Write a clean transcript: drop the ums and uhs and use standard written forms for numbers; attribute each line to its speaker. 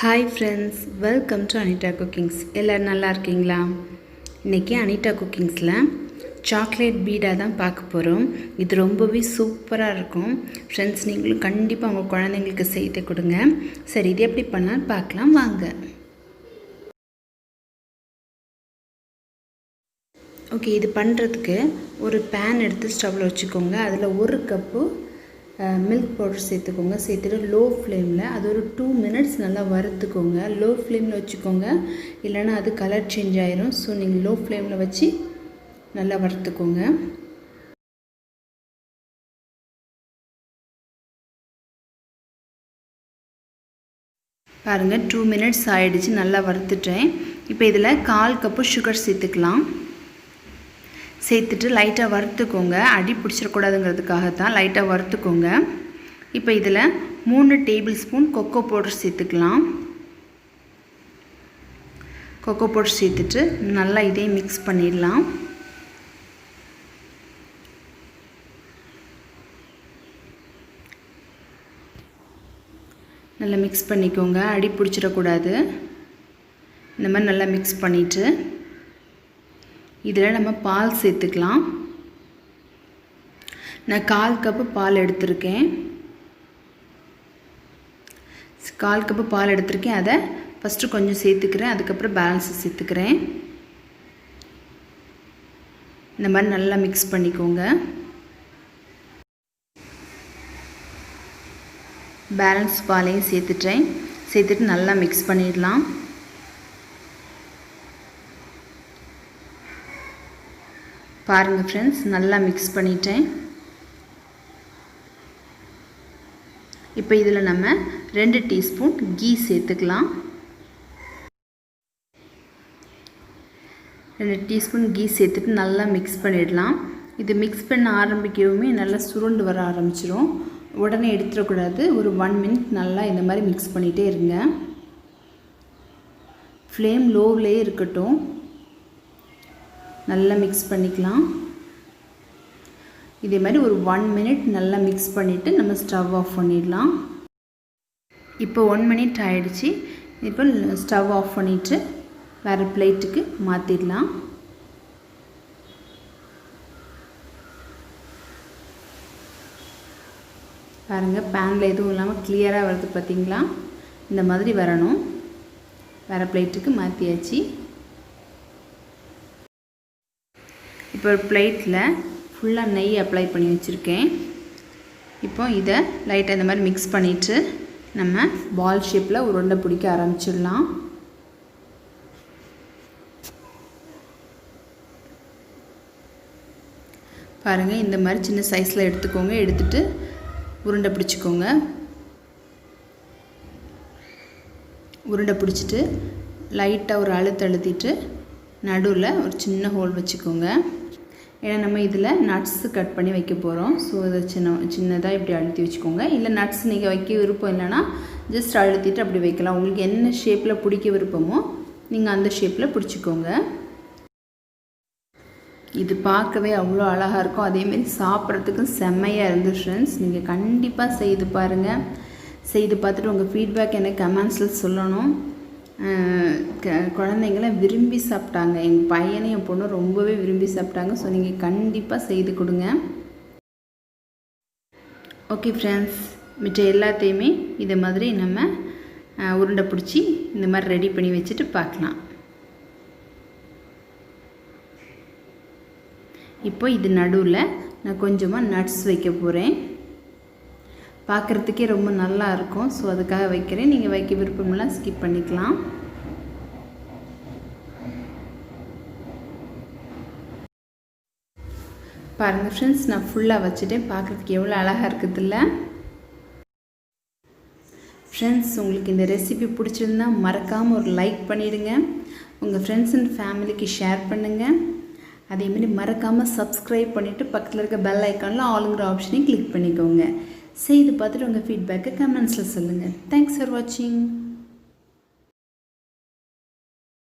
Speaker 1: Hi friends, welcome to Anitacookings. எல்லாரும் நல்லா இருக்கீங்களா? இன்னைக்கு Anitacookings-ல சாக்லேட் பீடா தான் பார்க்க போறோம். இது ரொம்பவே சூப்பரா இருக்கும். फ्रेंड्स நீங்களும் கண்டிப்பா உங்க குழந்தைகளுக்கு செய்து கொடுங்க. சரி இது எப்படி பண்ணலாம் பார்க்கலாம் வாங்க. ஓகே இது பண்றதுக்கு ஒரு pan எடுத்து ஸ்டவ்ல வச்சுக்கோங்க. அதுல 1 கப் மில்க் பவுடர் சேர்த்துக்கோங்க. சேர்த்துட்டு லோ ஃப்ளேமில் அது ஒரு 2 minutes நல்லா வறுத்துக்கோங்க. லோ ஃப்ளேமில் வச்சுக்கோங்க, இல்லைன்னா அது கலர் சேஞ்ச் ஆயிரும். ஸோ நீங்கள் லோ ஃப்ளேமில் வச்சு நல்லா வறுத்துக்கோங்க. பாருங்கள் 2 minutes ஆயிடுச்சு, நல்லா வறுத்துட்டேன். இப்போ இதில் 1/4 கப்பு சுகர் சேர்த்துக்கலாம். சேர்த்துட்டு லைட்டாக வறுத்துக்கோங்க, அடி பிடிச்சிடக்கூடாதுங்கிறதுக்காக தான் லைட்டாக வறுத்துக்கோங்க. இப்போ இதில் 3 டேபிள்ஸ்பூன் கொக்கோ பவுடர் சேர்த்துக்கலாம். கொக்கோ பவுடர் சேர்த்துட்டு நல்லா இதையும் மிக்ஸ் பண்ணிடலாம். நல்லா மிக்ஸ் பண்ணிக்கோங்க, அடி பிடிச்சிடக்கூடாது. இந்த மாதிரி நல்லா மிக்ஸ் பண்ணிவிட்டு இதில் நம்ம பால் சேர்த்துக்கலாம். நான் 1/4 கப்பு பால் எடுத்திருக்கேன். 1/4 கப்பு பால் எடுத்திருக்கேன். அதை ஃபஸ்ட்டு கொஞ்சம் சேர்த்துக்கிறேன், அதுக்கப்புறம் பேலன்ஸ் சேர்த்துக்கிறேன். இந்த மாதிரி நல்லா மிக்ஸ் பண்ணிக்கோங்க. பேலன்ஸ் பாலையும் சேர்த்துட்டு நல்லா மிக்ஸ் பண்ணிடலாம். பாருங்கள் ஃப்ரெண்ட்ஸ், நல்லா மிக்ஸ் பண்ணிட்டேன். இப்போ இதில் நம்ம 2 டீஸ்பூன் கீ சேர்த்துக்கலாம். 2 டீஸ்பூன் கீ சேர்த்துட்டு நல்லா மிக்ஸ் பண்ணிடலாம். இது மிக்ஸ் பண்ண ஆரம்பிக்கவுமே நல்லா சுருண்டு வர ஆரம்பிச்சிடும். உடனே எடுத்துடக்கூடாது. ஒரு 1 minute நல்லா இந்த மாதிரி மிக்ஸ் பண்ணிகிட்டே இருங்க. ஃப்ளேம் லோவிலே இருக்கட்டும். நல்லா மிக்ஸ் பண்ணிக்கலாம். இதே மாதிரி ஒரு 1 minute நல்லா மிக்ஸ் பண்ணிவிட்டு நம்ம ஸ்டவ் ஆஃப் பண்ணிடலாம். இப்போ 1 minute ஆயிடுச்சு. இப்போ ஸ்டவ் ஆஃப் பண்ணிவிட்டு வேறு பிளேட்டுக்கு மாற்றிடலாம். பாருங்கள், பேனில் எதுவும் இல்லாமல் கிளியராக வருது பார்த்தீங்களா? இந்த மாதிரி வரணும். வேறு பிளேட்டுக்கு மாற்றியாச்சு. இப்போ ஒரு பிளேட்டில் ஃபுல்லாக நெய் அப்ளை பண்ணி வச்சுருக்கேன். இப்போ இதை லைட்டாக இந்த மாதிரி மிக்ஸ் பண்ணிவிட்டு நம்ம பால் ஷேப்பில் ஒரு உருண்டை பிடிக்க ஆரம்பிச்சிடலாம். பாருங்கள், இந்த மாதிரி சின்ன சைஸில் எடுத்துக்கோங்க. எடுத்துகிட்டு உருண்டை பிடிச்சிக்கோங்க. உருண்டை பிடிச்சிட்டு லைட்டாக ஒரு அழுத்திட்டு நடுவில் ஒரு சின்ன ஹோல் வச்சுக்கோங்க. ஏன்னா நம்ம இதில் நட்ஸு கட் பண்ணி வைக்க போகிறோம். ஸோ அதை சின்னதாக இப்படி அழுத்தி வச்சுக்கோங்க. இல்லை நட்ஸ் நீங்கள் வைக்க விருப்பம் இல்லைன்னா ஜஸ்ட் அழுத்திட்டு அப்படி வைக்கலாம். உங்களுக்கு என்ன ஷேப்பில் பிடிக்க விருப்பமோ நீங்கள் அந்த ஷேப்பில் பிடிச்சிக்கோங்க. இது பார்க்கவே அவ்வளோ அழகாக இருக்கும். அதேமாரி சாப்பிட்றதுக்கும் செம்மையாக இருந்து ஃப்ரெண்ட்ஸ், நீங்கள் கண்டிப்பாக செய்து பாருங்கள். செய்து பார்த்துட்டு உங்கள் ஃபீட்பேக் எனக்கு கமெண்ட்ஸில் சொல்லணும். குழந்தைங்களாம் விரும்பி சாப்பிட்டாங்க. எங்கள் பையனையும் என் பொண்ணும் ரொம்பவே விரும்பி சாப்பிட்டாங்க. ஸோ நீங்கள் கண்டிப்பாக செய்து கொடுங்க. ஓகே ஃப்ரெண்ட்ஸ், மிச்ச எல்லாத்தையுமே இதை மாதிரி நம்ம உருண்டை பிடிச்சி இந்த மாதிரி ரெடி பண்ணி வச்சுட்டு பார்க்கலாம். இப்போ இது நடுவில் நான் கொஞ்சமாக நட்ஸ் வைக்க போகிறேன். பார்க்குறதுக்கே ரொம்ப நல்லா இருக்கும். ஸோ அதுக்காக வைக்கிறேன். நீங்கள் வைக்க விருப்பமெல்லாம் ஸ்கிப் பண்ணிக்கலாம். பாருங்கள் ஃப்ரெண்ட்ஸ், நான் ஃபுல்லாக வச்சுட்டேன். பார்க்குறதுக்கு எவ்வளோ அழகாக இருக்குதுல்ல ஃப்ரெண்ட்ஸ். உங்களுக்கு இந்த ரெசிபி பிடிச்சிருந்தா மறக்காமல் ஒரு லைக் பண்ணிடுங்க. உங்கள் ஃப்ரெண்ட்ஸ் அண்ட் ஃபேமிலிக்கு ஷேர் பண்ணுங்கள். அதேமாதிரி மறக்காமல் சப்ஸ்கிரைப் பண்ணிவிட்டு பக்கத்தில் இருக்க பெல் ஐக்கானில் ஆளுங்கிற ஆப்ஷனையும் கிளிக் பண்ணிக்கோங்க. செய்து பார்த்துட்டு உங்கள் ஃபீட்பேக்கை கமெண்ட்ஸில் சொல்லுங்கள். தேங்க்ஸ் ஃபார் வாட்சிங்.